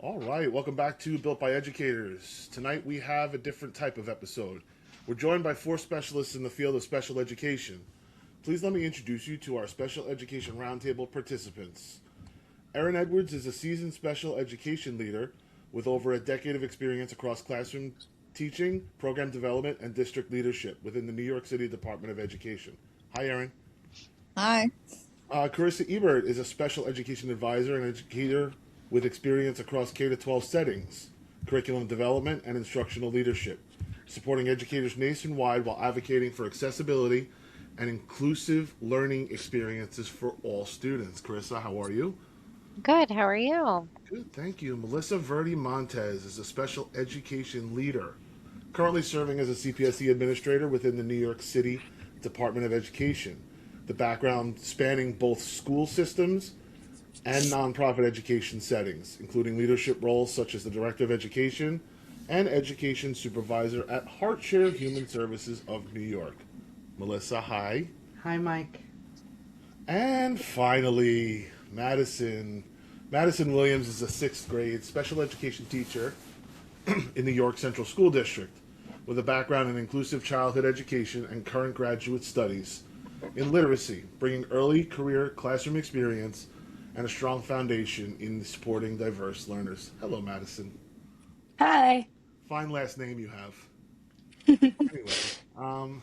All right, welcome back to Built by Educators. Tonight we have a different type of episode. We're joined by four specialists in the field of special education. Please let me introduce you to our special education roundtable participants. Erin Edwards is a seasoned special education leader with over a decade of experience across classroom teaching, program development, and district leadership within the New York City Department of Education. Hi, Erin. Hi. Carissa Ebert is a special education advisor and educator with experience across K 12 settings, curriculum development, and instructional leadership, supporting educators nationwide while advocating for accessibility and inclusive learning experiences for all students. Carissa, how are you? Good, how are you? Good, thank you. Melissa Verdi Montez is a special education leader, currently serving as a CPSE administrator within the New York City Department of Education. The background spanning both school systems and nonprofit education settings, including leadership roles such as the Director of Education and Education Supervisor at HeartShare Human Services of New York. Melissa, hi. Hi, Mike. And finally, Madison. Madison Williams is a sixth grade special education teacher in the York Central School District with a background in inclusive childhood education and current graduate studies in literacy, bringing early career classroom experience and a strong foundation in supporting diverse learners. Hello, Madison. Hi. Fine last name you have. Anyway, um,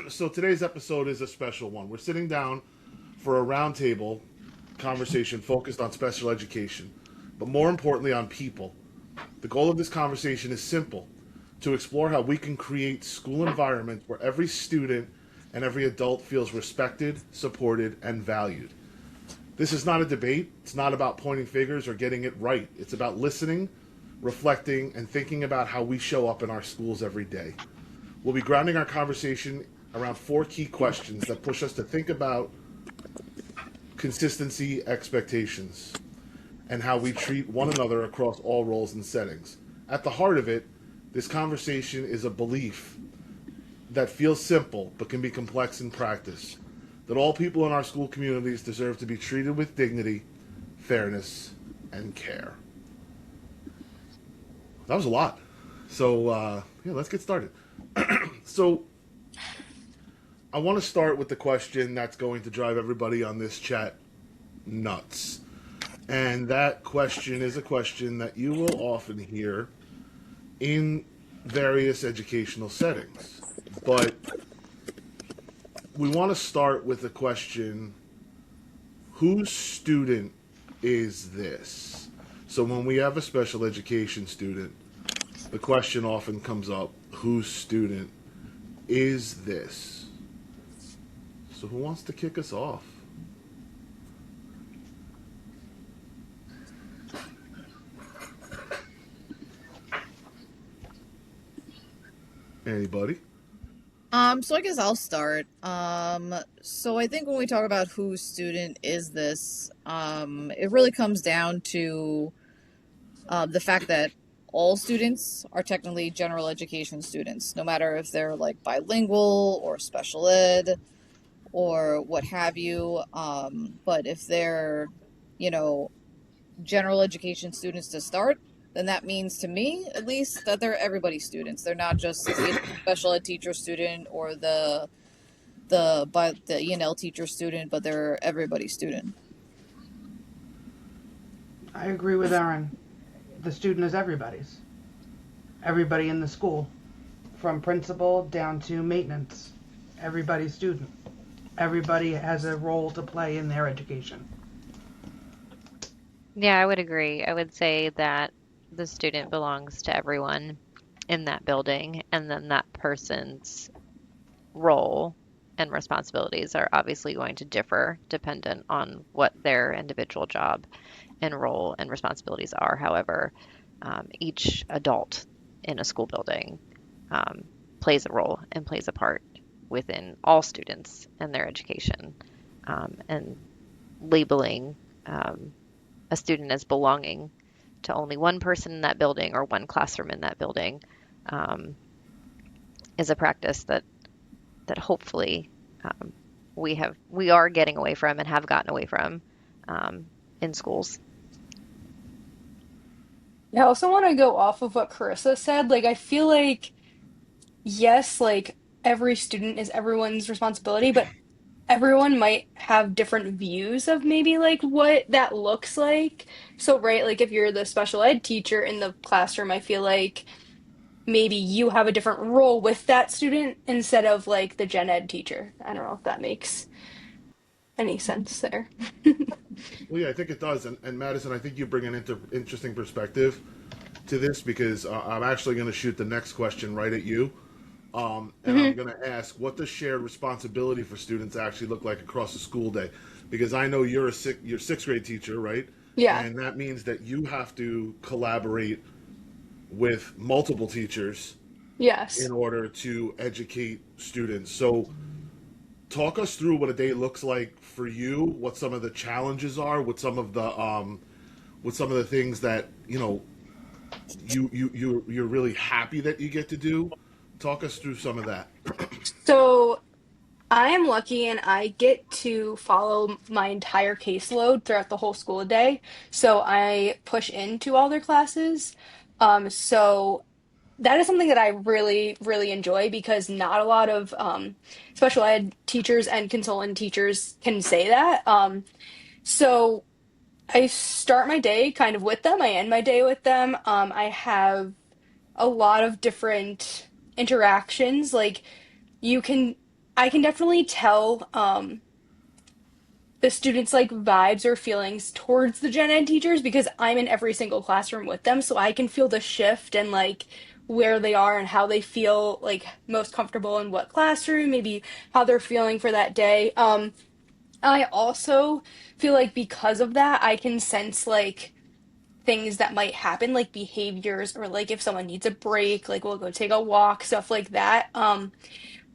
so today's episode is a special one. We're sitting down for a roundtable conversation focused on special education, but more importantly on people. The goal of this conversation is simple: to explore how we can create school environments where every student and every adult feels respected, supported, and valued. This is not a debate. It's not about pointing fingers or getting it right. It's about listening, reflecting, and thinking about how we show up in our schools every day. We'll be grounding our conversation around four key questions that push us to think about consistency, expectations, and how we treat one another across all roles and settings. At the heart of it, this conversation is a belief that feels simple but can be complex in practice, that all people in our school communities deserve to be treated with dignity, fairness, and care. That was a lot. So, yeah, let's get started. So, I want to start with the question that's going to drive everybody on this chat nuts. And that question is a question that you will often hear in various educational settings. But we want to start with the question, whose student is this? So when we have a special education student, the question often comes up, whose student is this? So who wants to kick us off? Anybody? So I guess I'll start. So I think when we talk about whose student is this, it really comes down to the fact that all students are technically general education students, no matter if they're like bilingual or special ed or what have you. But if they're, you know, general education students to start, then that means to me, at least, that they're everybody's students. They're not just the special ed teacher student or the E&L teacher student, but they're everybody's student. I agree with Erin. The student is everybody's. Everybody in the school, from principal down to maintenance. Everybody's student. Everybody has a role to play in their education. Yeah, I would agree. I would say that the student belongs to everyone in that building, and then that person's role and responsibilities are obviously going to differ dependent on what their individual job and role and responsibilities are. However, each adult in a school building plays a role and plays a part within all students and their education. And labeling a student as belonging to only one person in that building or one classroom in that building is a practice that hopefully we are getting away from and have gotten away from in schools. I also want to go off of what Carissa said. Like, I feel like, yes, like every student is everyone's responsibility, but everyone might have different views of maybe like what that looks like. So, right, like if you're the special ed teacher in the classroom, I feel like maybe you have a different role with that student instead of like the gen ed teacher. I don't know if that makes any sense there. Well, yeah, I think it does. And Madison, I think you bring an interesting perspective to this because I'm actually going to shoot the next question right at you. And I'm Hmm. going to ask, what does shared responsibility for students actually look like across the school day? Because I know you're sixth grade teacher, right? Yeah. And that means that you have to collaborate with multiple teachers in Yes. order to educate students. So, talk us through what a day looks like for you, what some of the challenges are, what some of the things that you're really happy that you get to do. Talk us through some of that. So I am lucky and I get to follow my entire caseload throughout the whole school day. So I push into all their classes. So that is something that I really, really enjoy because not a lot of special ed teachers and consultant teachers can say that. So I start my day kind of with them. I end my day with them. I have a lot of different interactions. Like you can, I can definitely tell the students' like vibes or feelings towards the gen ed teachers because I'm in every single classroom with them, so I can feel the shift and like where they are and how they feel like most comfortable in what classroom, maybe how they're feeling for that day. I also feel like because of that, I can sense like things that might happen, like behaviors or like if someone needs a break, like we'll go take a walk, stuff like that.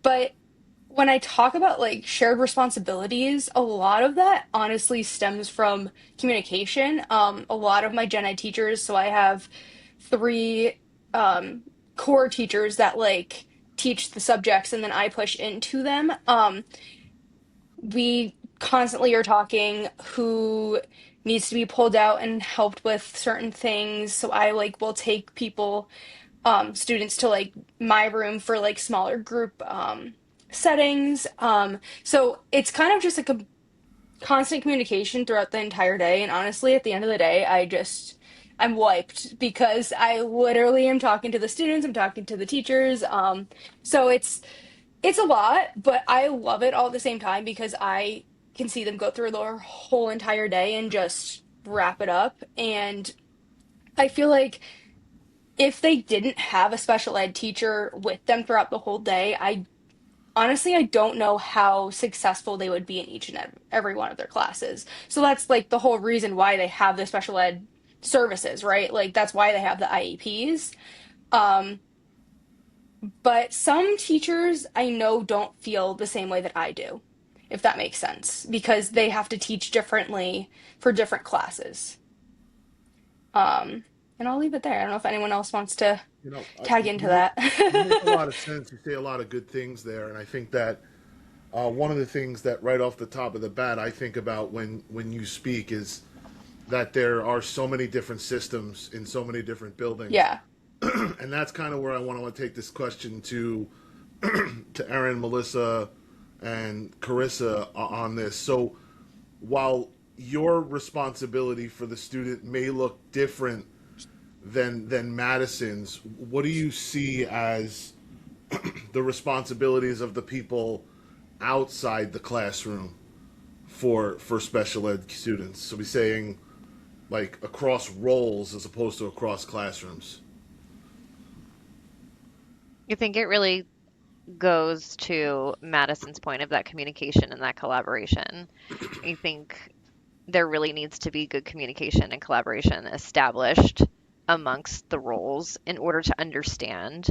But when I talk about like shared responsibilities, a lot of that honestly stems from communication. A lot of my gen ed teachers, so I have three um, core teachers that like teach the subjects and then I push into them. We constantly are talking who needs to be pulled out and helped with certain things. So I like will take people students to like my room for like smaller group settings. So it's kind of just like a constant communication throughout the entire day. And honestly, at the end of the day, I'm wiped because I literally am talking to the students, I'm talking to the teachers. So it's a lot, but I love it all at the same time because I can see them go through their whole entire day and just wrap it up. And I feel like if they didn't have a special ed teacher with them throughout the whole day, I don't know how successful they would be in each and every one of their classes. So that's like the whole reason why they have the special ed services, right? Like that's why they have the IEPs. Um, but some teachers I know don't feel the same way that I do, if that makes sense, because they have to teach differently for different classes. And I'll leave it there. I don't know if anyone else wants to tag into that. You make a lot of sense. You say a lot of good things there, and I think that one of the things that right off the top of the bat I think about when you speak is that there are so many different systems in so many different buildings, Yeah. and that's kind of where I want to take this question to Erin, Melissa, and Carissa on this. So while your responsibility for the student may look different than Madison's, what do you see as the responsibilities of the people outside the classroom for special ed students? So we saying like across roles as opposed to across classrooms. I think it really goes to Madison's point of that communication and that collaboration. I think there really needs to be good communication and collaboration established amongst the roles in order to understand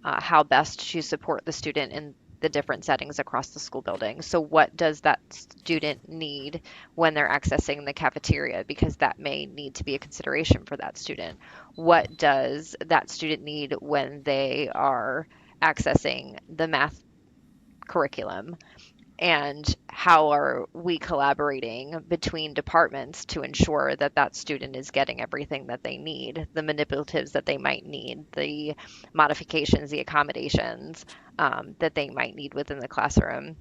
how best to support the student in the different settings across the school building. So, what does that student need when they're accessing the cafeteria? Because that may need to be a consideration for that student. What does that student need when they are accessing the math curriculum? and how are we collaborating between departments to ensure that that student is getting everything that they need, the manipulatives that they might need, the modifications, the accommodations that they might need within the classroom,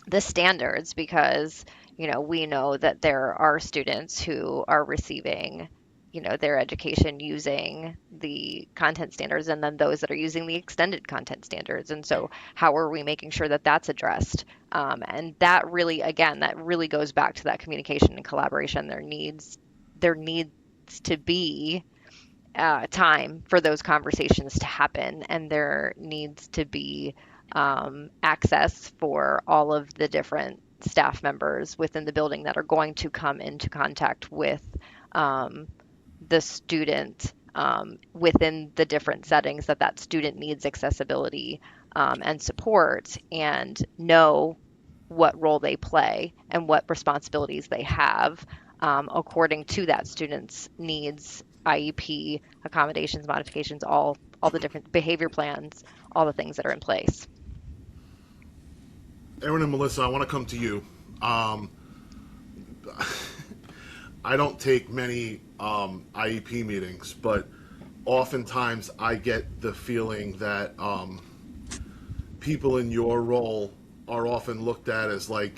the standards, because we know that there are students who are receiving their education using the content standards, and then those that are using the extended content standards. And so how are we making sure that that's addressed? And that really, again, that really goes back to that communication and collaboration. There needs to be time for those conversations to happen, and there needs to be access for all of the different staff members within the building that are going to come into contact with um, the student within the different settings that that student needs accessibility and support, and know what role they play and what responsibilities they have according to that student's needs, IEP, accommodations, modifications, all the different behavior plans, all the things that are in place. Erin and Melissa, I want to come to you. Um, I don't take many IEP meetings, but oftentimes I get the feeling that people in your role are often looked at as like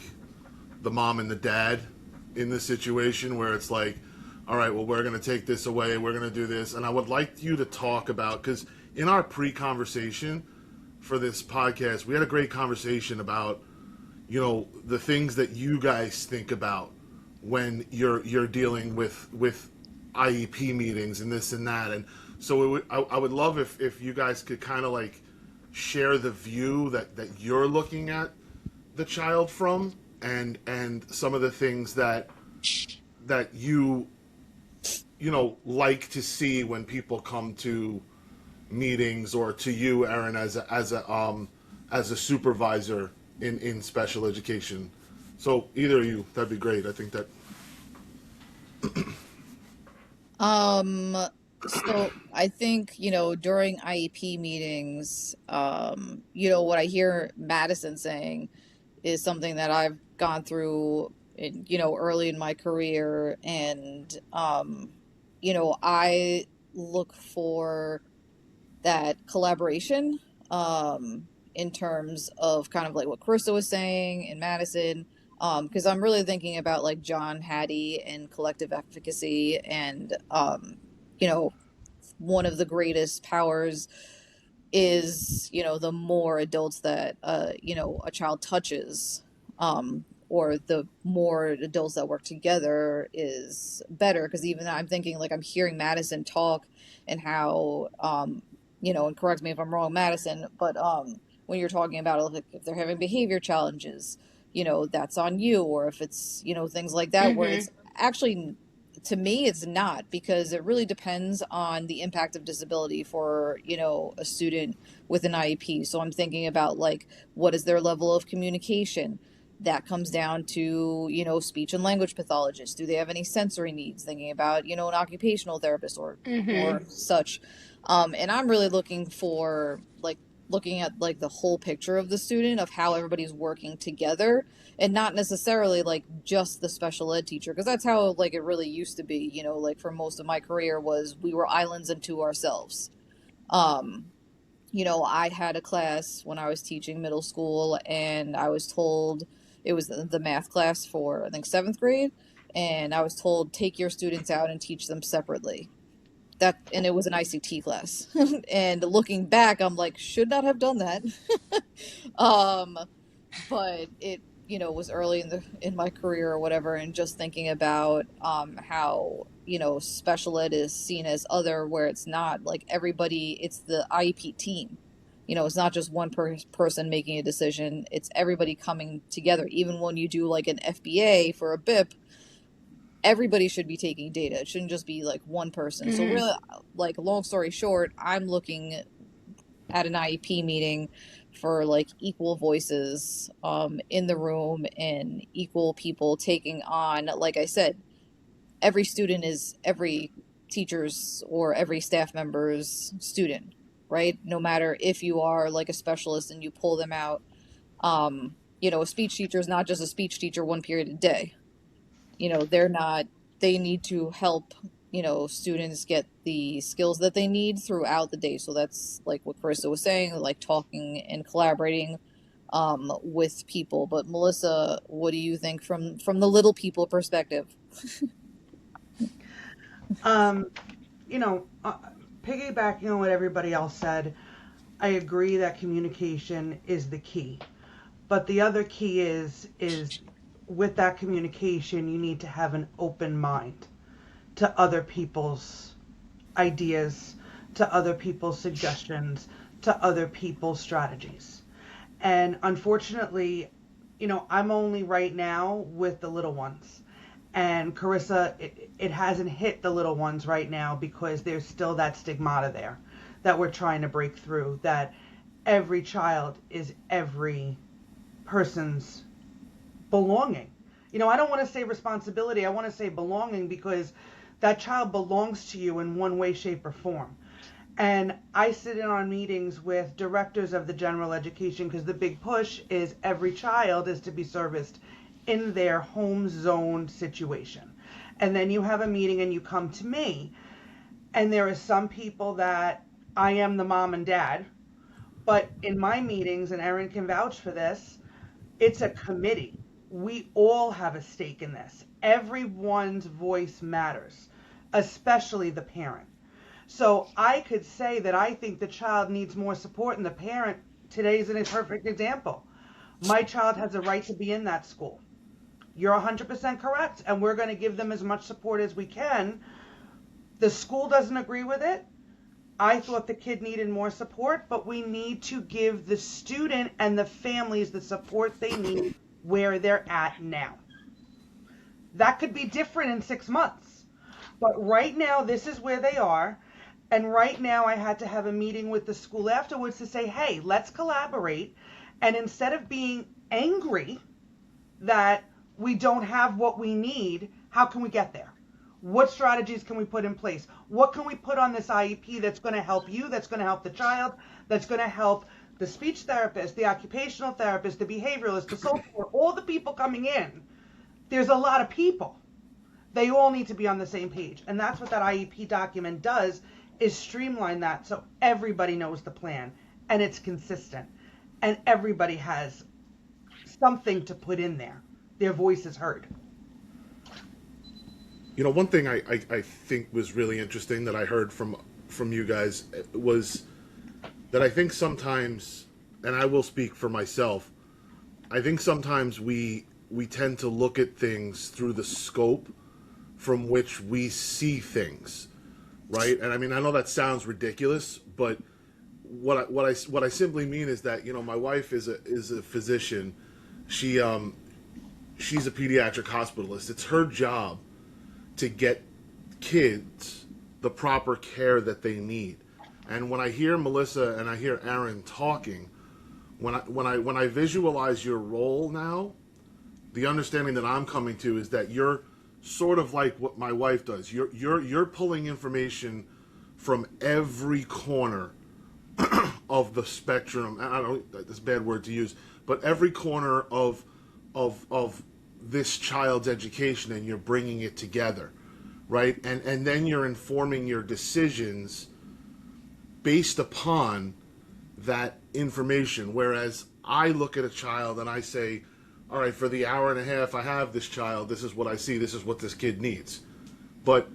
the mom and the dad in this situation, where it's like, all right, well, we're going to take this away, we're going to do this. And I would like you to talk about, because in our pre-conversation for this podcast, we had a great conversation about, the things that you guys think about when you're dealing with IEP meetings and this and that. And so I would love if you guys could kind of like share the view that you're looking at the child from, and some of the things that you like to see when people come to meetings, or to you, Erin, as a supervisor in special education. So either of you, that'd be great. I think that. Um, so I think, during IEP meetings, what I hear Madison saying is something that I've gone through early in my career. And, I look for that collaboration, in terms of kind of like what Carissa was saying in Madison. Because I'm really thinking about like John Hattie and collective efficacy, and you know, one of the greatest powers is the more adults that a child touches, or the more adults that work together is better. Because even I'm thinking, like, I'm hearing Madison talk, and how and correct me if I'm wrong, Madison, but when you're talking about, like, if they're having behavior challenges, that's on you. Or if it's things like that, where Mm-hmm. it's actually, to me, it's not, because it really depends on the impact of disability for a student with an IEP. So I'm thinking about, like, what is their level of communication. That comes down to speech and language pathologists. Do they have any sensory needs? Thinking about an occupational therapist, Mm-hmm. or such. And I'm really looking at, like, the whole picture of the student, of how everybody's working together, and not necessarily like just the special ed teacher, because that's how, like, it really used to be. Like, for most of my career, was we were islands unto ourselves. um I had a class when I was teaching middle school, and I was told, it was the math class for, I think, seventh grade, and I was told, take your students out and teach them separately. And it was an ICT class. And looking back, I'm like, should not have done that. um but it was early in my career or whatever. And just thinking about how special ed is seen as other, where it's not, like, everybody, it's the IEP team. It's not just one person making a decision, it's everybody coming together. Even when you do, like, an FBA for a BIP, everybody should be taking data. It shouldn't just be like one person. So Mm-hmm. really, like, long story short, I'm looking at an IEP meeting for, like, equal voices in the room, and equal people taking on, like I said, every student is every teacher's or every staff member's student, right? No matter if you are, like, a specialist and you pull them out, a speech teacher is not just a speech teacher one period a day. They're not, they need to help, students get the skills that they need throughout the day. So that's like what Carissa was saying, like talking and collaborating with people. But Melissa, what do you think from the little people perspective? Um, you know, uh, Piggybacking on what everybody else said, I agree that communication is the key. But the other key is with that communication, you need to have an open mind to other people's ideas, to other people's suggestions, to other people's strategies. And unfortunately, I'm only right now with the little ones. And Carissa, it hasn't hit the little ones right now because there's still that stigmata there that we're trying to break through, that every child is every person's belonging. I don't want to say responsibility, I want to say belonging, because that child belongs to you in one way, shape, or form. And I sit in on meetings with directors of the general education because the big push is every child is to be serviced in their home zone situation. And then you have a meeting and you come to me, and there are some people that I am the mom and dad, but in my meetings, and Erin can vouch for this, it's a committee. We all have a stake in this. Everyone's voice matters, especially the parent. So I could say that I think the child needs more support, and the parent today is a perfect example. My child has a right to be in that school. You're 100% correct, and we're going to give them as much support as we can. The school doesn't agree with it. I thought the kid needed more support, but we need to give the student and the families the support they need where they're at now. That could be different in 6 months, but right now this is where they are. And right now I had to have a meeting with the school afterwards to say, hey, let's collaborate. And instead of being angry that we don't have what we need, how can we get there? What strategies can we put in place? What can we put on this IEP that's going to help you, that's going to help the child, that's going to help the speech therapist, the occupational therapist, the behavioralist, the social worker, all the people coming in? There's a lot of people. They all need to be on the same page. And that's what that IEP document does, is streamline that so everybody knows the plan and it's consistent and everybody has something to put in there. Their voice is heard. One thing I think was really interesting that I heard from you guys was that I think sometimes, and I will speak for myself, I think sometimes we tend to look at things through the scope from which we see things, right? And I mean, I know that sounds ridiculous, but what I simply mean is that my wife is a physician. She's a pediatric hospitalist. It's her job to get kids the proper care that they need. And when I hear Melissa and I hear Erin talking, when I visualize your role now, the understanding that I'm coming to is that you're sort of like what my wife does. You're pulling information from every corner of the spectrum. I don't, that's a bad word to use, but every corner of this child's education, and you're bringing it together, right? And then you're informing your decisions based upon that information. Whereas I look at a child and I say, all right, for the hour and a half I have this child, this is what I see, this is what this kid needs. But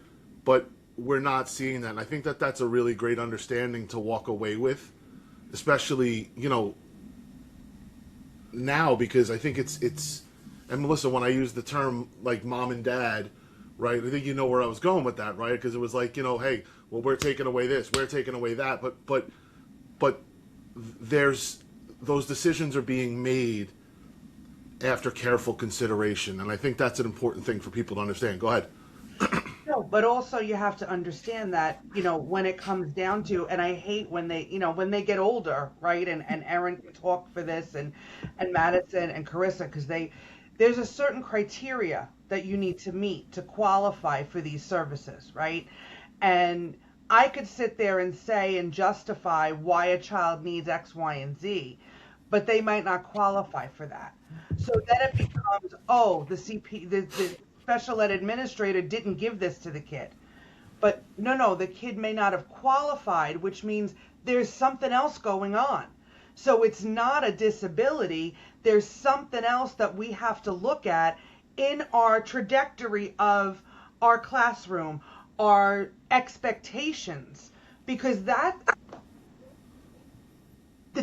we're not seeing that. And I think that that's a really great understanding to walk away with, especially, now, because I think it's and Melissa, when I use the term like mom and dad, right, I think you know where I was going with that, right? Because it was like, hey, well, we're taking away this, we're taking away that, but there's, those decisions are being made after careful consideration, and I think that's an important thing for people to understand. Go ahead. No, but also you have to understand that, when it comes down to, and I hate when when they get older, right? And Erin can talk for this, and Madison and Carissa, because there's a certain criteria that you need to meet to qualify for these services, right? And I could sit there and say and justify why a child needs X, Y, and Z, but they might not qualify for that. So then it becomes, oh, the special ed administrator didn't give this to the kid. But no, the kid may not have qualified, which means there's something else going on. So it's not a disability. There's something else that we have to look at in our trajectory of our classroom, our expectations, because the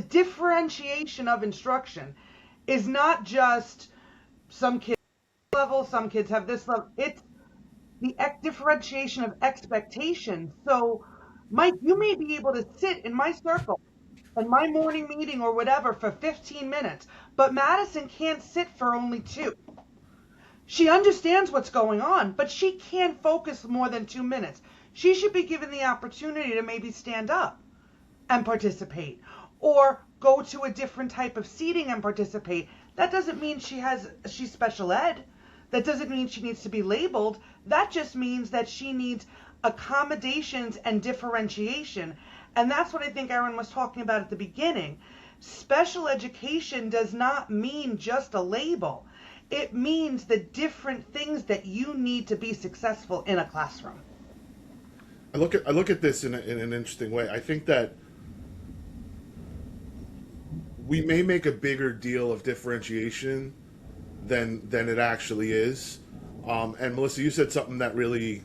differentiation of instruction is not just some kids have this level, some kids have this level. It's the differentiation of expectations. So, Mike, you may be able to sit in my circle in my morning meeting or whatever for 15 minutes, but Madison can't sit for only 2. She understands what's going on, but she can't focus more than 2 minutes. She should be given the opportunity to maybe stand up and participate, or go to a different type of seating and participate. That doesn't mean she's special ed. That doesn't mean she needs to be labeled. That just means that she needs accommodations and differentiation. And that's what I think Erin was talking about at the beginning. Special education does not mean just a label. It means the different things that you need to be successful in a classroom. I look at this in an interesting way. I think that we may make a bigger deal of differentiation than it actually is. And Melissa, you said something that really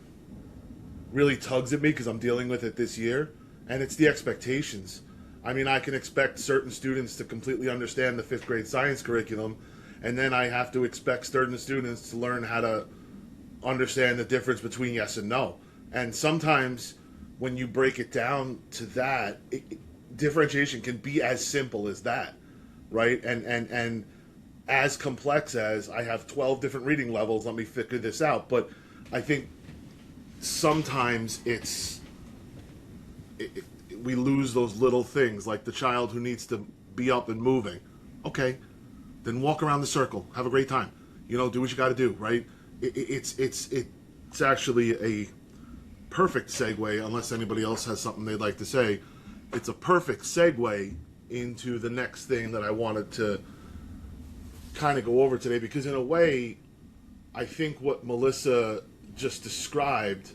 tugs at me because I'm dealing with it this year, and it's the expectations. I mean, I can expect certain students to completely understand the 5th grade science curriculum, and then I have to expect certain students to learn how to understand the difference between yes and no. And sometimes when you break it down to that, differentiation can be as simple as that, right? And as complex as I have 12 different reading levels, let me figure this out. But I think sometimes we lose those little things, like the child who needs to be up and moving. Okay, then walk around the circle, have a great time. Do what you got to do, right? It's actually a perfect segue, unless anybody else has something they'd like to say. It's a perfect segue into the next thing that I wanted to kind of go over today, because in a way, I think what Melissa just described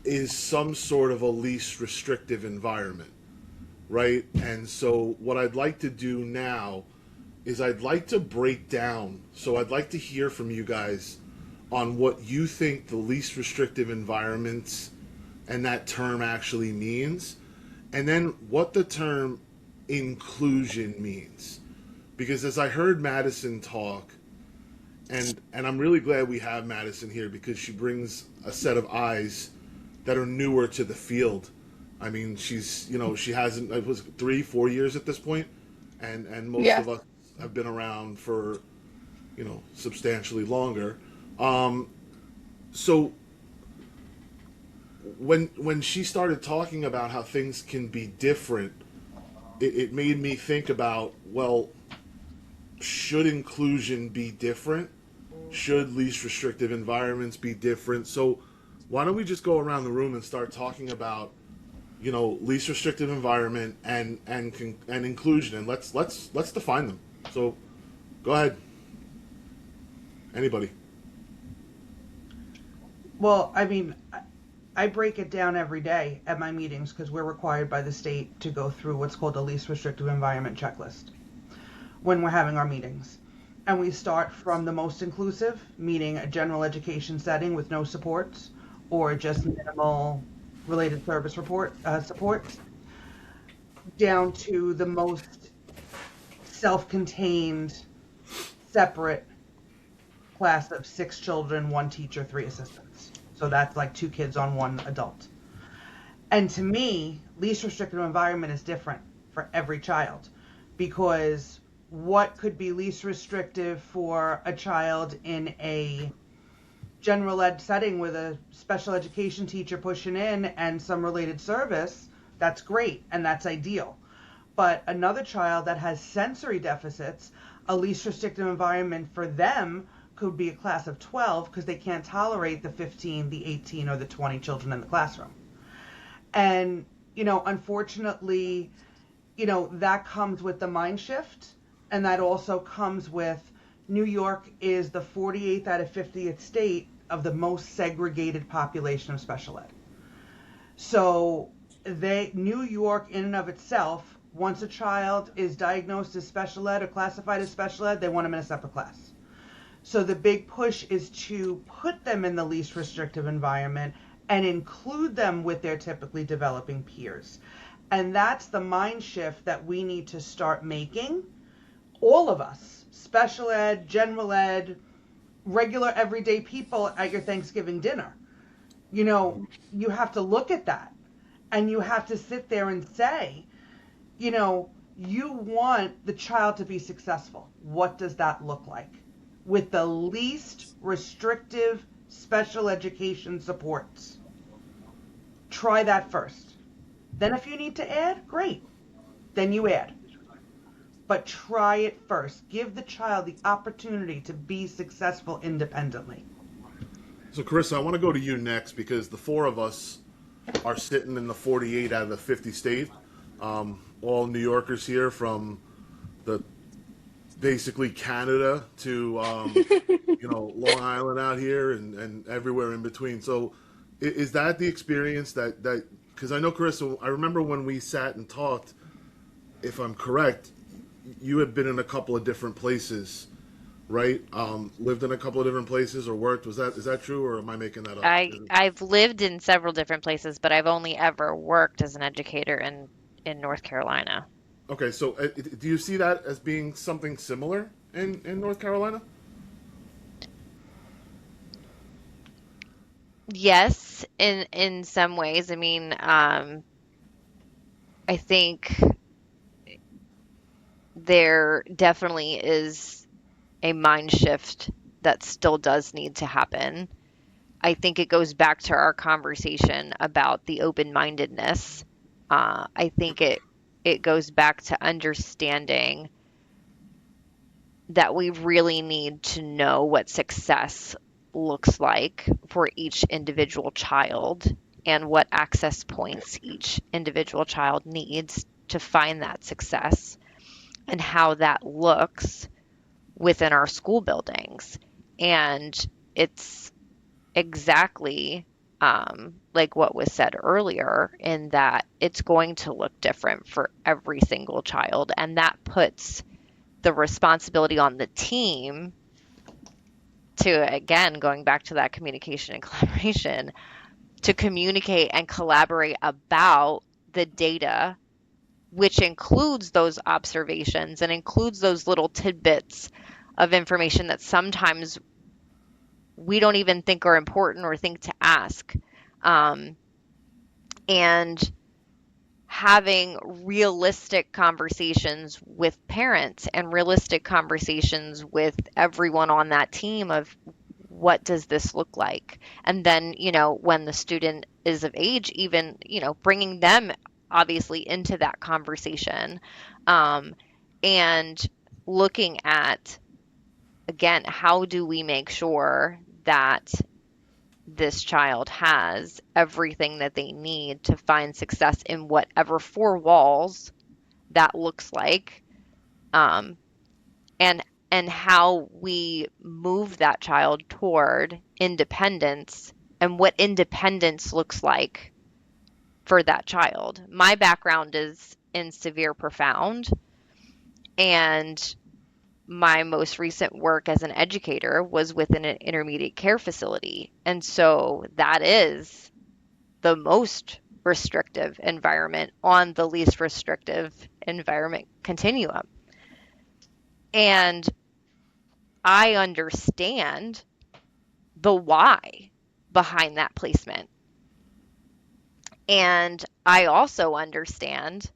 is some sort of a least restrictive environment, right? And so what I'd like to do now is I'd like to break down, so I'd like to hear from you guys on what you think the least restrictive environments and that term actually means, and then what the term inclusion means. Because as I heard Madison talk, and I'm really glad we have Madison here, because she brings a set of eyes that are newer to the field. I mean, she's, she hasn't, it was 3-4 years at this point, and most Yeah. of us have been around for, substantially longer. So when she started talking about how things can be different, it made me think about, well, should inclusion be different? Should least restrictive environments be different? So why don't we just go around the room and start talking about, least restrictive environment and inclusion, and let's define them. So go ahead. Anybody? Well, I mean, I break it down every day at my meetings because we're required by the state to go through what's called a least restrictive environment checklist when we're having our meetings. And we start from the most inclusive, meaning a general education setting with no supports or just minimal related service supports, down to the most self-contained, separate class of 6 children, 1 teacher, 3 assistants. So that's like 2 kids on 1 adult. And to me, least restrictive environment is different for every child, because what could be least restrictive for a child in a general ed setting with a special education teacher pushing in and some related service, that's great and that's ideal. But another child that has sensory deficits, a least restrictive environment for them could be a class of 12 because they can't tolerate the 15, the 18, or the 20 children in the classroom. And, unfortunately, that comes with the mind shift. And that also comes with New York is the 48th out of 50th state of the most segregated population of special ed. So New York in and of itself, once a child is diagnosed as special ed or classified as special ed, they want them in a separate class. So the big push is to put them in the least restrictive environment and include them with their typically developing peers. And that's the mind shift that we need to start making. All of us, special ed, general ed, regular everyday people at your Thanksgiving dinner. You have to look at that and you have to sit there and say, you want the child to be successful. What does that look like? With the least restrictive special education supports. Try that first. Then if you need to add, great. Then you add. But try it first. Give the child the opportunity to be successful independently. So, Carissa, I want to go to you next because the four of us are sitting in the 48 out of the 50 state. All New Yorkers here from the basically Canada to Long Island out here and everywhere in between. So, is that the experience that because I know, Carissa, I remember when we sat and talked, if I'm correct, you had been in a couple of different places, right? Lived in a couple of different places or worked. Is that true, or am I making that up? I've lived in several different places, but I've only ever worked as an educator in North Carolina. Okay, so do you see that as being something similar in North Carolina? Yes, in some ways. I mean, I think there definitely is a mind shift that still does need to happen. I think it goes back to our conversation about the open-mindedness. I think it goes back to understanding that we really need to know what success looks like for each individual child and what access points each individual child needs to find that success and how that looks within our school buildings. And it's exactly like what was said earlier, in that it's going to look different for every single child. And that puts the responsibility on the team to, again, going back to that communication and collaboration, to communicate and collaborate about the data, which includes those observations and includes those little tidbits of information that sometimes we don't even think are important or think to ask. And having realistic conversations with parents and realistic conversations with everyone on that team of what does this look like? And then, when the student is of age, even, bringing them obviously into that conversation, and looking at, again, how do we make sure that this child has everything that they need to find success in whatever four walls that looks like, and how we move that child toward independence and what independence looks like for that child. My background is in severe profound, and my most recent work as an educator was within an intermediate care facility. And so that is the most restrictive environment on the least restrictive environment continuum. And I understand the why behind that placement. And I also understand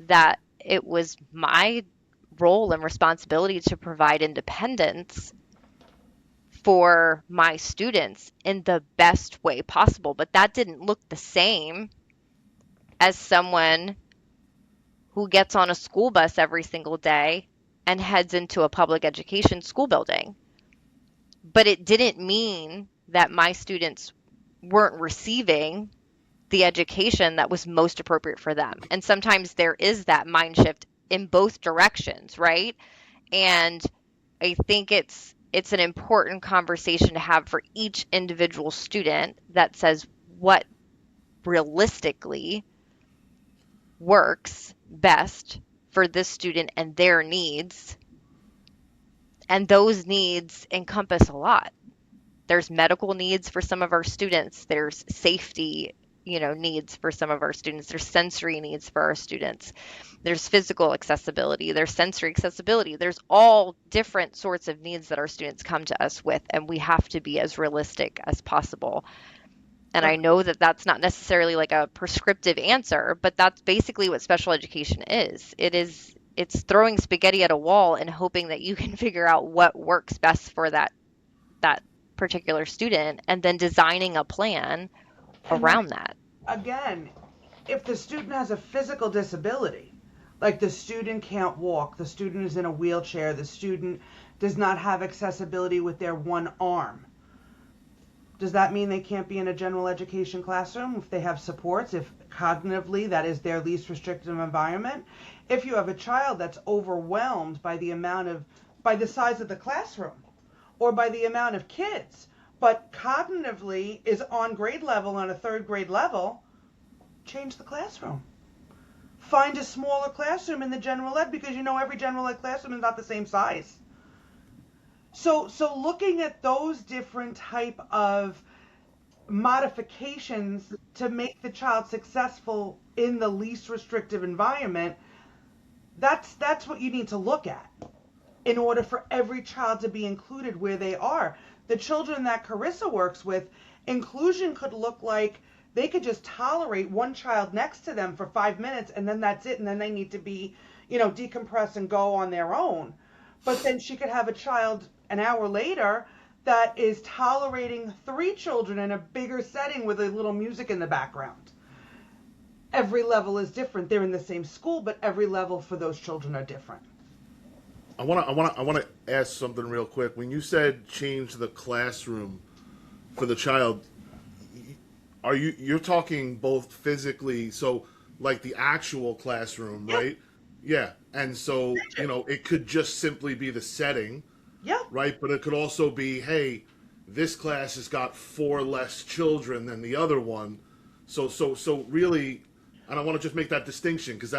that it was my role and responsibility to provide independence for my students in the best way possible. But that didn't look the same as someone who gets on a school bus every single day and heads into a public education school building. But it didn't mean that my students weren't receiving the education that was most appropriate for them. And sometimes there is that mind shift in both directions, right? And I think it's an important conversation to have for each individual student that says what realistically works best for this student and their needs. And those needs encompass a lot. There's medical needs for some of our students, there's safety, needs for some of our students, there's sensory needs for our students, there's physical accessibility, there's sensory accessibility, there's all different sorts of needs that our students come to us with, and we have to be as realistic as possible. And I know that that's not necessarily like a prescriptive answer, but that's basically what special education is. It's throwing spaghetti at a wall and hoping that you can figure out what works best for that particular student, and then designing a plan And then around that. again, if the student has a physical disability, like the student can't walk, the student is in a wheelchair, the student does not have accessibility with their one arm, does that mean they can't be in a general education classroom if they have supports, if cognitively that is their least restrictive environment? If you have a child that's overwhelmed by the size of the classroom or by the amount of kids, but cognitively is on grade level, on a third grade level, change the classroom. Find a smaller classroom in the general ed, because every general ed classroom is not the same size. So looking at those different type of modifications to make the child successful in the least restrictive environment, that's what you need to look at in order for every child to be included where they are. The children that Carissa works with, inclusion could look like they could just tolerate one child next to them for 5 minutes, and then that's it, and then they need to be, decompress and go on their own. But then she could have a child an hour later that is tolerating 3 children in a bigger setting with a little music in the background. Every level is different. They're in the same school, but every level for those children are different. I want to ask something real quick. When you said change the classroom for the child, you're talking both physically, so like the actual classroom, Yeah. right? Yeah. And so, it could just simply be the setting, Yeah. right? But it could also be, hey, this class has got 4 less children than the other one. So really, and I want to just make that distinction because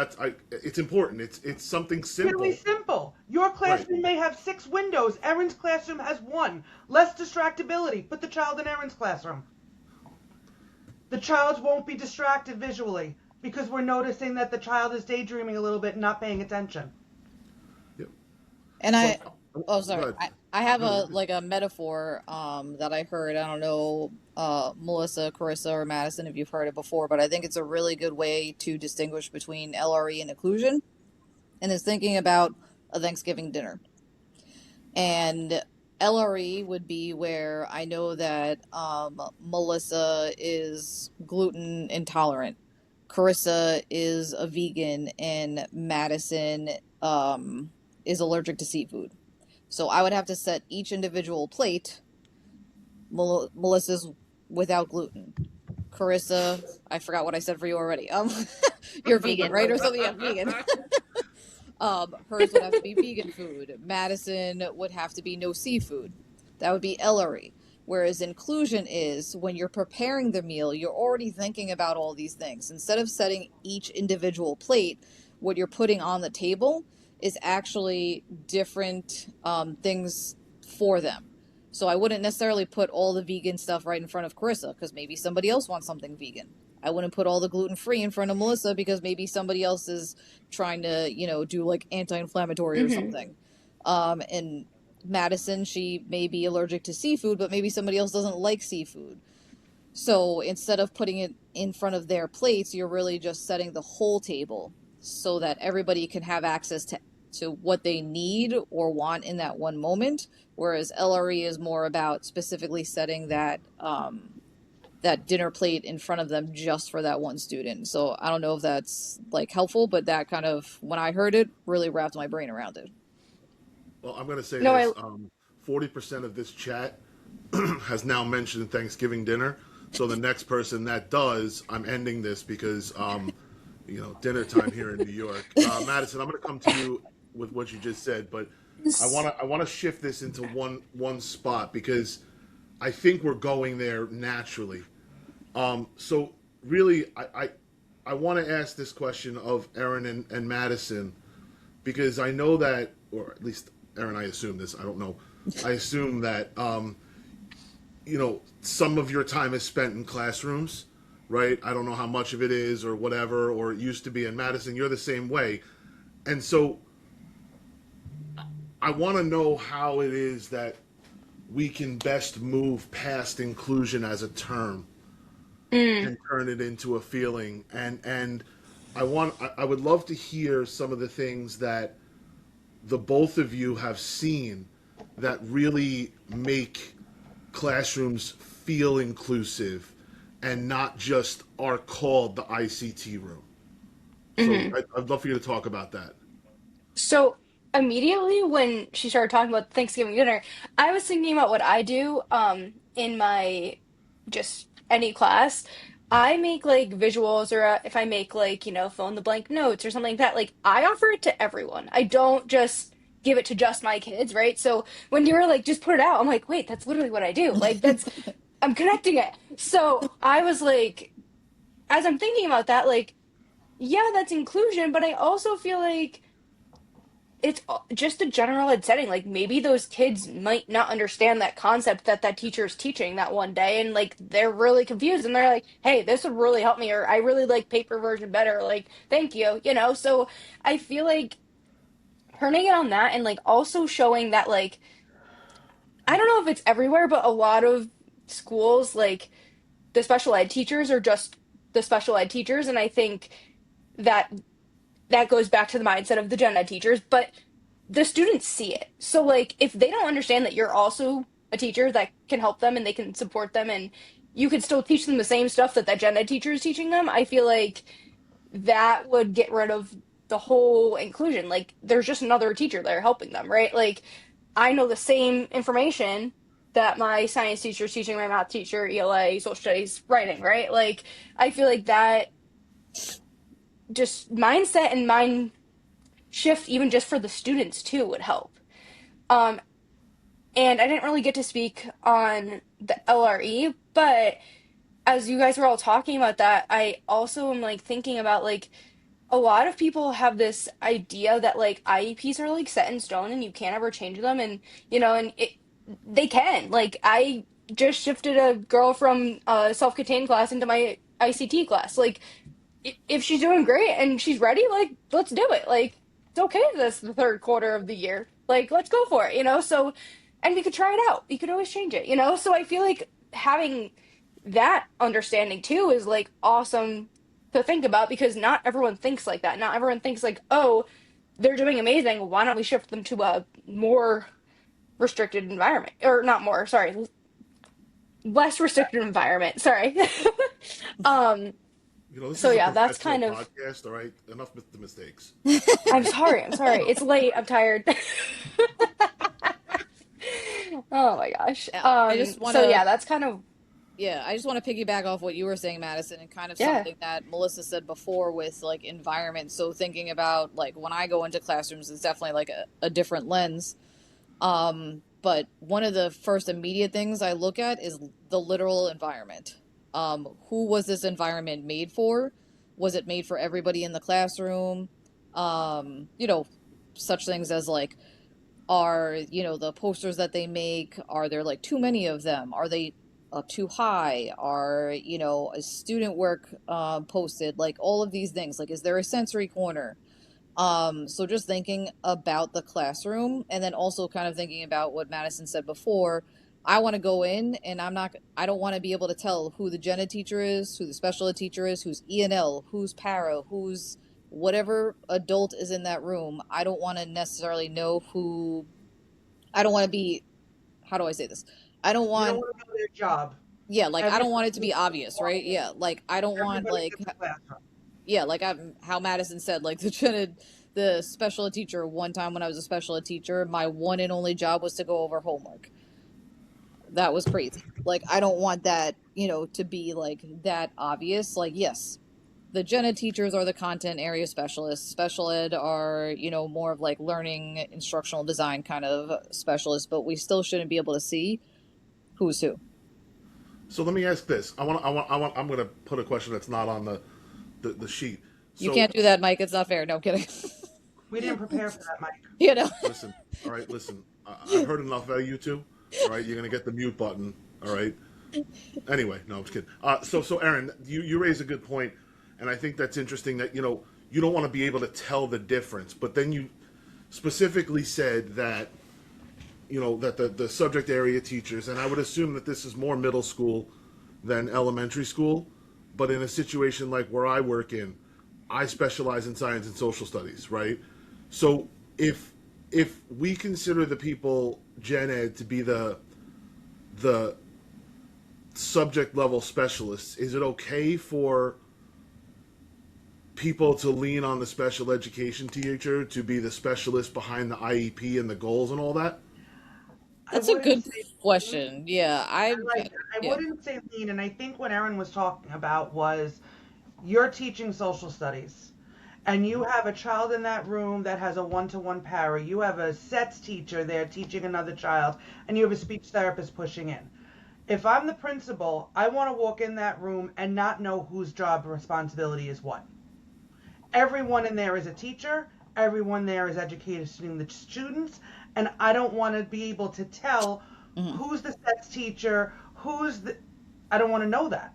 it's important. It's something simple. Really simple. Your classroom may have 6 windows. Erin's classroom has 1. Less distractibility. Put the child in Erin's classroom. The child won't be distracted visually because we're noticing that the child is daydreaming a little bit and not paying attention. Yep. And Go sorry, ahead. I have No, a metaphor that I heard. I don't know, Melissa, Carissa, or Madison, if you've heard it before, but I think it's a really good way to distinguish between LRE and inclusion, and is thinking about a Thanksgiving dinner. And LRE would be where I know that Melissa is gluten intolerant, Carissa is a vegan, and Madison is allergic to seafood. So I would have to set each individual plate. Melissa's without gluten. Carissa, I forgot what I said for you already. You're vegan, Vegan. right, or something? Yeah, vegan. Hers would have to be vegan food. Madison would have to be no seafood. That would be Ellery. Whereas inclusion is when you're preparing the meal, you're already thinking about all these things. Instead of setting each individual plate, what you're putting on the table is actually different things for them. So I wouldn't necessarily put all the vegan stuff right in front of Carissa because maybe somebody else wants something vegan. I wouldn't put all the gluten free in front of Melissa because maybe somebody else is trying to, do like anti-inflammatory or Hmm. something. And Madison, she may be allergic to seafood, but maybe somebody else doesn't like seafood. So instead of putting it in front of their plates, you're really just setting the whole table so that everybody can have access to what they need or want in that one moment. Whereas LRE is more about specifically setting that dinner plate in front of them just for that one student. So I don't know if that's like helpful, but that kind of, when I heard it, really wrapped my brain around it. Well, I'm going to say No, this: 40% of this chat has now mentioned Thanksgiving dinner. So the next person that does, I'm ending this because dinner time here in New York. Madison, I'm going to come to you with what you just said, but I want to shift this into one spot because I think we're going there naturally. So really, I want to ask this question of Erin and Madison because I know that, or at least Erin, I assume this. I don't know. I assume that some of your time is spent in classrooms, right? I don't know how much of it is or whatever, or it used to be. In Madison, you're the same way, and so I want to know how it is that we can best move past inclusion as a term Mm. and turn it into a feeling. And I would love to hear some of the things that the both of you have seen that really make classrooms feel inclusive and not just are called the ICT room. So Mhm. I'd love for you to talk about that. So immediately when she started talking about Thanksgiving dinner, I was thinking about what I do in my just any class. I make like visuals or if I make like, fill in the blank notes or something like that, like I offer it to everyone. I don't just give it to just my kids, right? So when you were like just put it out, I'm like, wait, that's literally what I do. Like that's I'm connecting it. So I was like as I'm thinking about that, like yeah, that's inclusion, but I also feel like it's just a general ed setting. Like maybe those kids might not understand that concept that that teacher is teaching that one day, and like they're really confused, and they're like, "Hey, this would really help me," or "I really like paper version better." Like, thank you, So I feel like turning it on that, and like also showing that like I don't know if it's everywhere, but a lot of schools like the special ed teachers are just the special ed teachers, and I think that that goes back to the mindset of the gen ed teachers, but the students see it. So like if they don't understand that you're also a teacher that can help them and they can support them and you could still teach them the same stuff that that gen ed teacher is teaching them, I feel like that would get rid of the whole inclusion. Like there's just another teacher there helping them, right? Like I know the same information that my science teacher is teaching my math teacher, ELA, social studies, writing, right? Like I feel like that just mindset and mind shift even just for the students too would help. Um, and I didn't really get to speak on the LRE, but as you guys were all talking about that, I also am like thinking about like a lot of people have this idea that like IEPs are like set in stone and you can't ever change them, and and they can. Like I just shifted a girl from a self-contained class into my ICT class. Like if she's doing great and she's ready, like let's do it. Like it's okay if that's the third quarter of the year. Like let's go for it, So, and we could try it out. You could always change it, So I feel like having that understanding too is like awesome to think about because not everyone thinks like that. Not everyone thinks like, oh, they're doing amazing. Why don't we shift them to a more restricted environment or not more? Sorry, less restricted environment. Sorry. um. This So is a yeah, that's professional kind of podcast, all right? Enough with the mistakes. All I'm right. sorry. I'm sorry. It's late. I'm tired. Oh my gosh. I just want So to yeah, that's kind of Yeah, I just want to piggyback off what you were saying, Madison, and kind of yeah. something that Melissa said before with like environment. So thinking about like when I go into classrooms, it's definitely like a different lens. But one of the first immediate things I look at is the literal environment. Who was this environment made for? Was it made for everybody in the classroom? You know, such things as like are the posters that they make, are there like too many of them, are they up too high, are is student work posted, like all of these things, like is there a sensory corner, so just thinking about the classroom and then also kind of thinking about what Madison said before. I want to go in and I don't want to be able to tell who the gen ed teacher is, who the special ed teacher is, who's ENL, who's para, who's whatever adult is in that room. I don't want to necessarily know who. I don't want to be, how do I say this? I don't You don't want, want to know their job. yeah, like I don't Everybody want it to be gets obvious, right? Yeah, like I don't want everybody like gets a classroom. yeah, like how Madison said, like the special ed teacher. One time when I was a special ed teacher, my one and only job was to go over homework. that was crazy. Like, I don't want that, to be like that obvious. Like, yes, the gen ed teachers are the content area specialists. Special ed are, more of like learning instructional design kind of specialists, but we still shouldn't be able to see who's who. So let me ask this. I'm going to put a question that's not on the sheet. You So can't do that, Mike. It's not fair. No, I'm kidding. We didn't prepare for that, Mike. you know. listen, all right, listen. I've heard enough out of you two. All right, you're going to get the mute button. All right. Anyway, no, I'm just kidding. So Aaron, you raise a good point, and I think that's interesting that you don't want to be able to tell the difference, but then you specifically said that that the subject area teachers, and I would assume that this is more middle school than elementary school, but in a situation like where I work in, I specialize in science and social studies, right? So if we consider the people gen ed to be the subject level specialists, is it okay for people to lean on the special education teacher to be the specialist behind the IEP and the goals and all that? I That's a wouldn't good say lean. question. Yeah, I like that. I yeah. wouldn't say lean, and I think what Erin was talking about was you're teaching social studies, and you have a child in that room that has a one-to-one para. You have a sets teacher there teaching another child, and you have a speech therapist pushing in. If I'm the principal, I want to walk in that room and not know whose job responsibility is what. Everyone in there is a teacher, everyone there is educating the students, and I don't want to be able to tell Mhm. who's the sets teacher, I don't want to know that.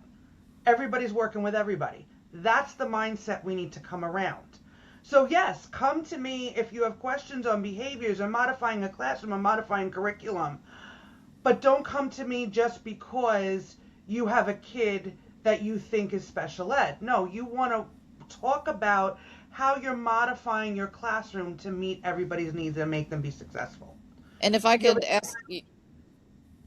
Everybody's working with everybody. That's the mindset we need to come around. So yes, come to me if you have questions on behaviors or modifying a classroom or modifying curriculum, but don't come to me just because you have a kid that you think is special ed. No, you want to talk about how you're modifying your classroom to meet everybody's needs and make them be successful. And if I You have could a ask,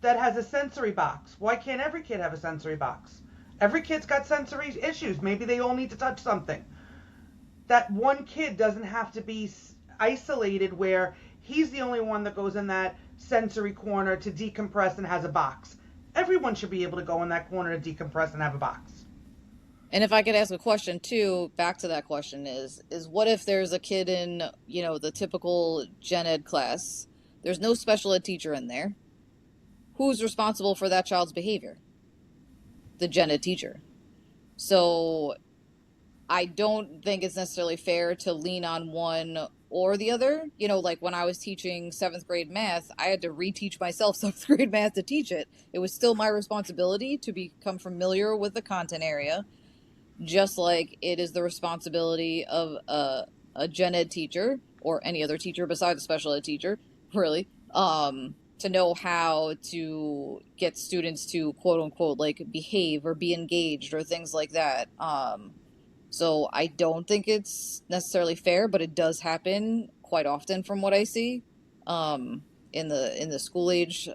that has a sensory box. Why can't every kid have a sensory box? Every kid's got sensory issues. Maybe they all need to touch something. That one kid doesn't have to be isolated where he's the only one that goes in that sensory corner to decompress and has a box. Everyone should be able to go in that corner to decompress and have a box. and if I could ask a question too, back to that question is what if there's a kid in, the typical gen ed class? There's no special ed teacher in there. Who's responsible for that child's behavior? The gen ed teacher. So I don't think it's necessarily fair to lean on one or the other. Like when I was teaching seventh grade math, I had to reteach myself seventh grade math to teach it. It was still my responsibility to become familiar with the content area, just like it is the responsibility of a gen ed teacher or any other teacher besides a special ed teacher, really, to know how to get students to quote unquote like behave or be engaged or things like that. So I don't think it's necessarily fair, but it does happen quite often from what I see. Um, in the school age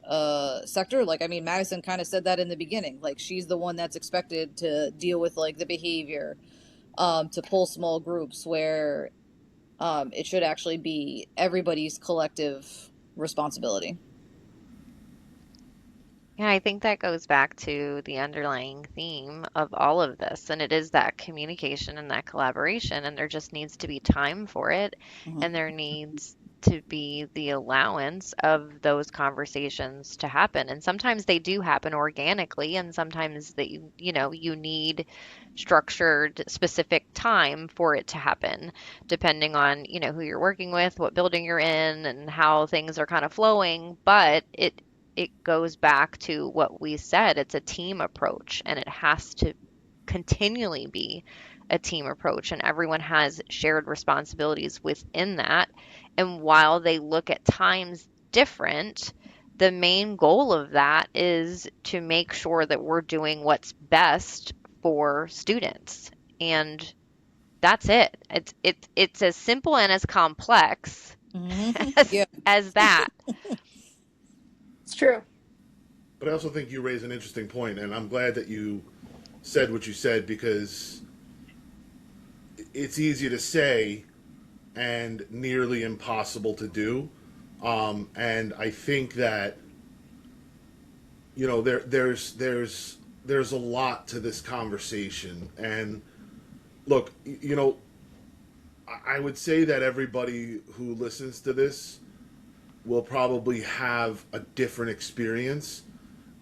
sector, like I mean, Madison kind of said that in the beginning. Like she's the one that's expected to deal with like the behavior, to pull small groups where it should actually be everybody's collective responsibility. Yeah, I think that goes back to the underlying theme of all of this, and it is that communication and that collaboration, and there just needs to be time for it, Hmm. and there needs to be the allowance of those conversations to happen. And sometimes they do happen organically, and sometimes you need structured specific time for it to happen, depending on, who you're working with, what building you're in, and how things are kind of flowing, but it goes back to what we said. It's a team approach, and it has to continually be a team approach, and everyone has shared responsibilities within that. And while they look at times different, the main goal of that is to make sure that we're doing what's best for students. And that's it. It's as simple and as complex Hmm. as Yeah. as that. It's true. But I also think you raise an interesting point, and I'm glad that you said what you said because it's easy to say and nearly impossible to do. And I think that there's a lot to this conversation, and look, I would say that everybody who listens to this will probably have a different experience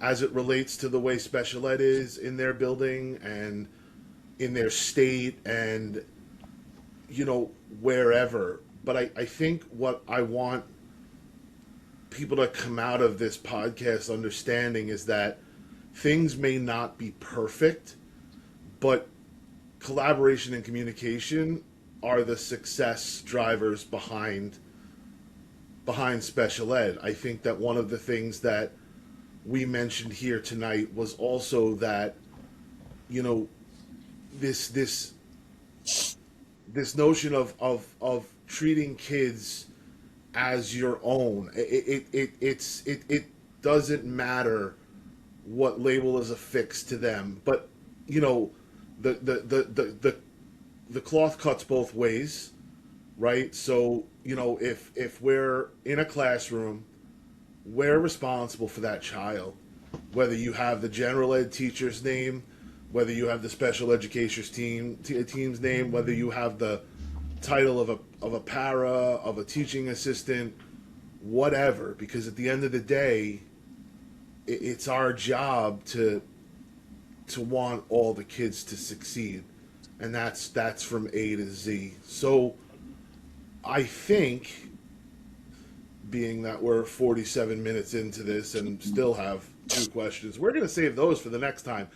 as it relates to the way special ed is in their building and in their state and wherever. But I think what I want people to come out of this podcast understanding is that things may not be perfect, but collaboration and communication are the success drivers behind special ed. I think that one of the things that we mentioned here tonight was also that this this notion of treating kids as your own. It doesn't matter what label is affixed to them, but the the cloth cuts both ways, right? So if we're in a classroom, we're responsible for that child, whether you have the general ed teacher's name, whether you have the special education's team's name, whether you have the title of a para, of a teaching assistant, whatever. Because at the end of the day, it's our job to want all the kids to succeed, and that's from A to Z. So I think, being that we're 47 minutes into this and still have two questions, we're going to save those for the next time.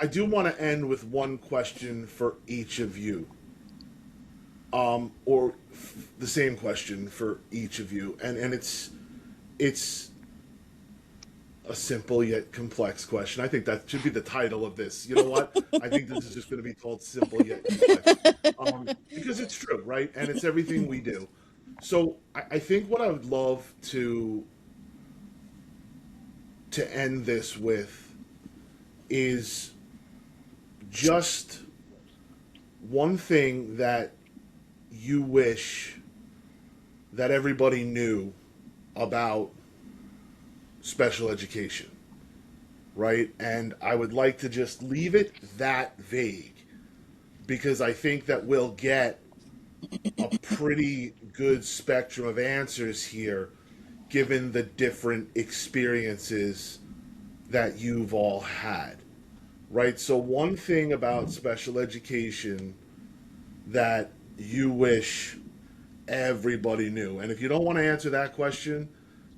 I do want to end with one question for each of you, or the same question for each of you, and it's a simple yet complex question. I think that should be the title of this. You know what? I think this is just going to be called Simple Yet Complex, because it's true, right? And it's everything we do. So I think what I would love to end this with is just one thing that you wish that everybody knew about special education, right? And I would like to just leave it that vague, because I think that we'll get a pretty good spectrum of answers here, given the different experiences that you've all had, right? So one thing about special education that you wish everybody knew, and if you don't want to answer that question,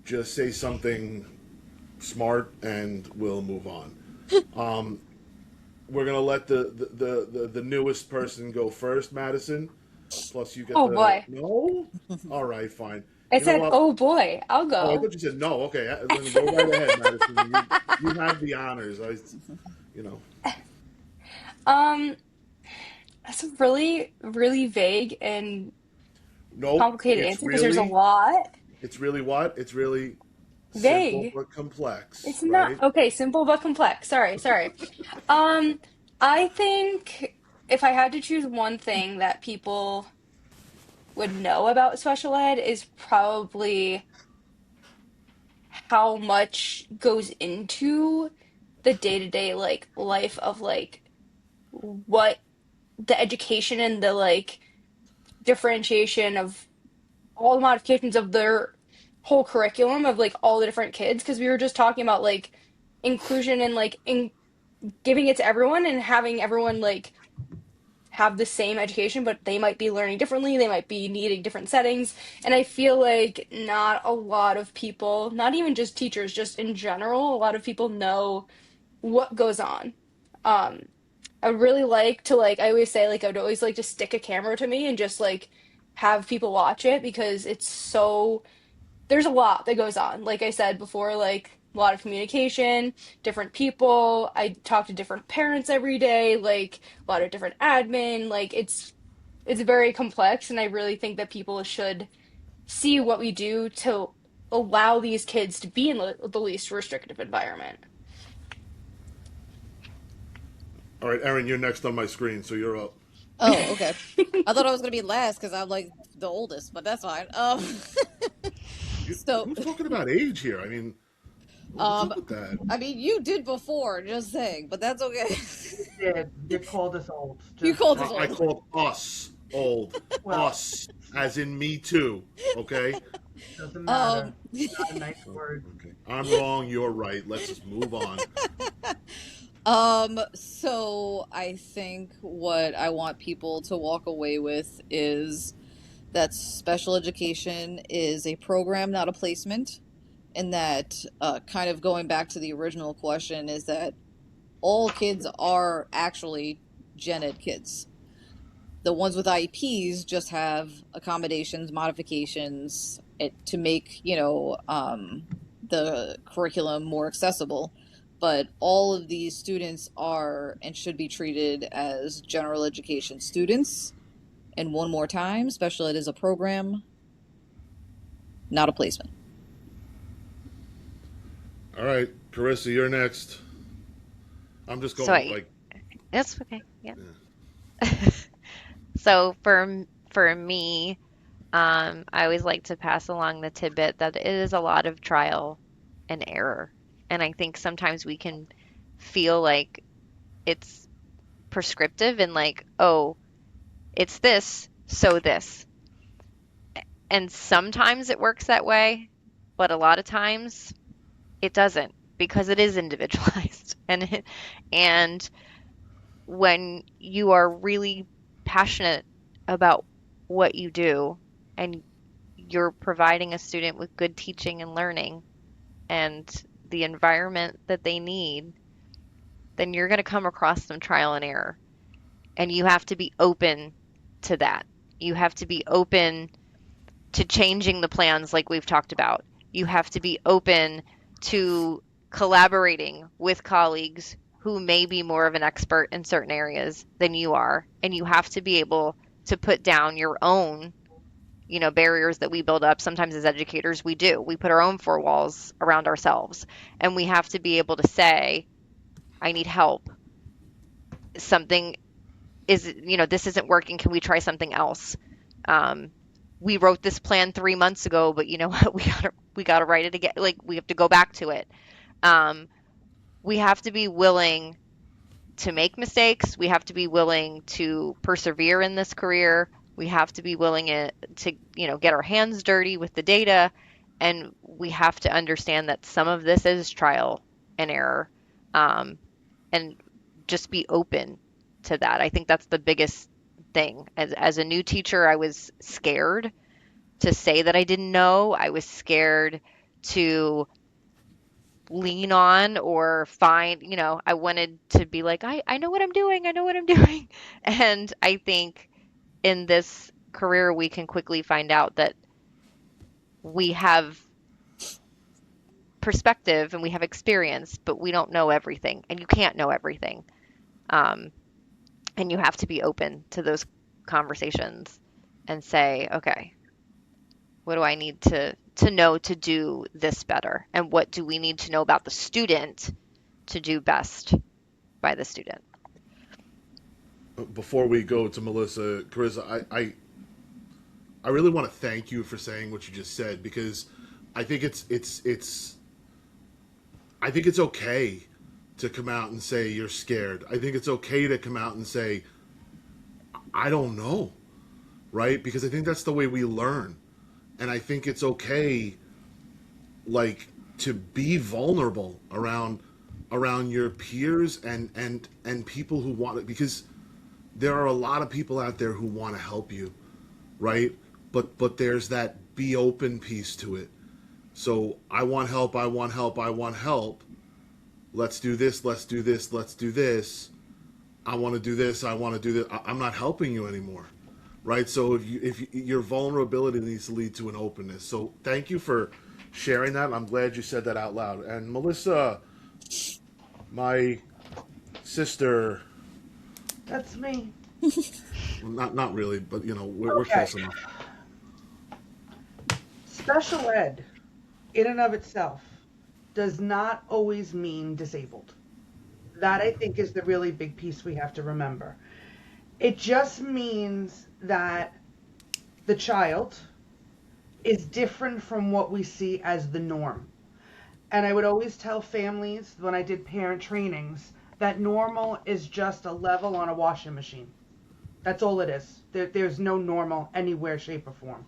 just say something smart and we'll move on. We're gonna let the newest person go first, Madison. Plus, you get Oh the boy. no. All right, fine. I You know said, what? oh boy, I'll Oh, I go. thought you said no. Okay, then go right ahead, Madison. You have the honors. You know, Um, that's a really, really vague and nope. complicated answer because there's a lot. It's really what? It's really simple Vague. but complex, It's not right? okay, simple but complex. Sorry. Um, I think if I had to choose one thing that people would know about special ed is probably how much goes into the day-to-day like life of like what the education and the like differentiation of all the modifications of their whole curriculum of like all the different kids because we were just talking about like inclusion and like in giving it to everyone and having everyone like have the same education but they might be learning differently, they might be needing different settings, and I feel like not a lot of people, not even just teachers, just in general, a lot of people know what goes on. um I would really like to like I always say like I would always like to stick a camera to me and just like have people watch it because it's so there's a lot that goes on. Like I said before, like a lot of communication, different people. I talk to different parents every day, like a lot of different admin. Like it's very complex and I really think that people should see what we do to allow these kids to be in the least restrictive environment. All right, Erin, you're next on my screen, so you're up. Oh, okay. I thought I was gonna be last because I'm like the oldest, but that's fine. So Who's talking about age here? I mean, What's Um, up with that? I mean, you did before, just saying, but that's okay. You did. You called us old. You Just called us I old. called us old. well, Us, as in me too. Okay? doesn't matter. Um, It's not a nice word. Okay. I'm wrong, you're right. Let's just move on. so I think what I want people to walk away with is that special education is a program, not a placement. And that, kind of going back to the original question, is that all kids are actually gen ed kids. The ones with IEPs just have accommodations, modifications to make, the curriculum more accessible. But all of these students are and should be treated as general education students. And one more time, special ed is a program, not a placement. All right, Carissa, you're next. I'm just So going I, like, that's okay. Yeah. yeah. So for me, I always like to pass along the tidbit that it is a lot of trial and error. And I think sometimes we can feel like it's prescriptive and like, oh, it's this, so this. And sometimes it works that way, but a lot of times it doesn't because it is individualized. And when you are really passionate about what you do and you're providing a student with good teaching and learning and the environment that they need, then you're going to come across some trial and error. And you have to be open to that. You have to be open to changing the plans like we've talked about. You have to be open to collaborating with colleagues who may be more of an expert in certain areas than you are. And you have to be able to put down your own, barriers that we build up. Sometimes as educators, we do. We put our own four walls around ourselves. And we have to be able to say, I need help. Something is, this isn't working. Can we try something else? Um, we wrote this plan 3 months ago, but you know what? We gotta write it again. Like we have to go back to it. Um, we have to be willing to make mistakes. We have to be willing to persevere in this career. We have to be willing to, get our hands dirty with the data. And we have to understand that some of this is trial and error. Um, and just be open to that. I think that's the biggest thing. As a new teacher, I was scared to say that I didn't know. I was scared to lean on or find, I wanted to be like, I know what I'm doing. I know what I'm doing. And I think in this career, we can quickly find out that we have perspective and we have experience, but we don't know everything. And you can't know everything. Um, and you have to be open to those conversations and say, okay, what do I need to know to do this better? And what do we need to know about the student to do best by the student? Before we go to Melissa, Carissa, I really want to thank you for saying what you just said because I think I think it's okay to come out and say you're scared. I think it's okay to come out and say I don't know, right? Because I think that's the way we learn. And I think it's okay like to be vulnerable around your peers and people who want it because there are a lot of people out there who want to help you, right? But there's that be open piece to it. So I want help, I want help, I want help. Let's do this, let's do this, let's do this. I want to do this, I want to do this. I'm not helping you anymore. Right? So your vulnerability needs to lead to an openness. So thank you for sharing that. I'm glad you said that out loud. And Melissa, my sister, That's me. well, not really, but we're Okay. close enough. Special ed, in and of itself, does not always mean disabled. That I think is the really big piece we have to remember. It just means that the child is different from what we see as the norm. And I would always tell families when I did parent trainings that normal is just a level on a washing machine. That's all it is. There's no normal anywhere, shape, or form.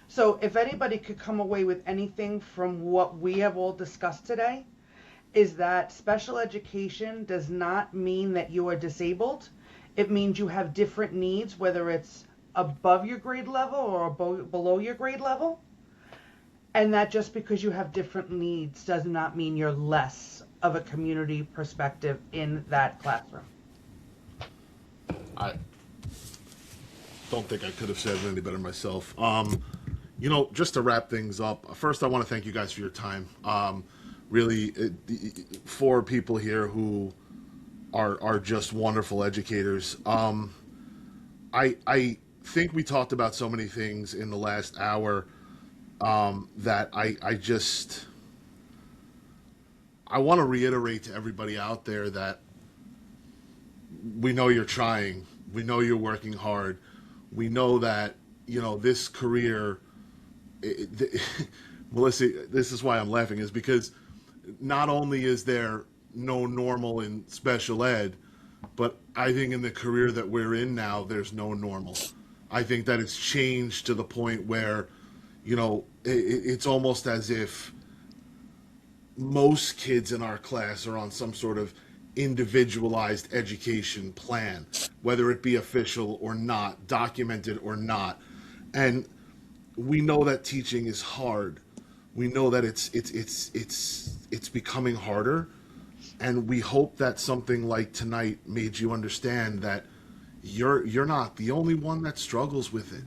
So if anybody could come away with anything from what we have all discussed today, is that special education does not mean that you are disabled. It means you have different needs, whether it's above your grade level or below your grade level. And that just because you have different needs does not mean you're less of a community perspective in that classroom. I don't think I could have said it any better myself. Just to wrap things up, first I want to thank you guys for your time. Really, for people here who are just wonderful educators. I think we talked about so many things in the last hour that I want to reiterate to everybody out there that we know you're trying, we know you're working hard, we know that this career. Melissa, this is why I'm laughing, is because not only is there no normal in special ed, but I think in the career that we're in now, there's no normal. I think that it's changed to the point where, it's almost as if most kids in our class are on some sort of individualized education plan, whether it be official or not, documented or not. And we know that teaching is hard. We know that it's becoming harder, and we hope that something like tonight made you understand that you're not the only one that struggles with it.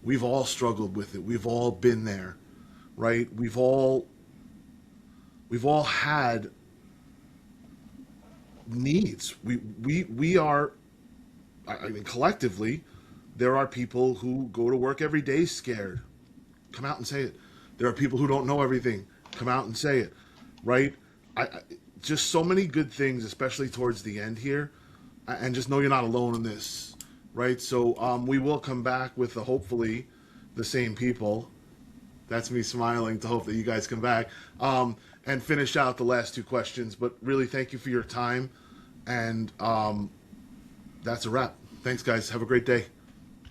We've all struggled with it. We've all been there, right? We've all had needs. We are. I mean, collectively, there are people who go to work every day scared. Come out and say it. There are people who don't know everything. Come out and say it, right? Just so many good things, especially towards the end here, and just know you're not alone in this, right? So we will come back with hopefully the same people. That's me smiling to hope that you guys come back and finish out the last two questions. But really, thank you for your time, and that's a wrap. Thanks, guys. Have a great day.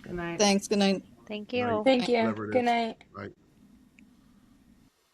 Good night. Thanks. Good night. Thank Night, you. Thank you. whatever it Good is. night. Right.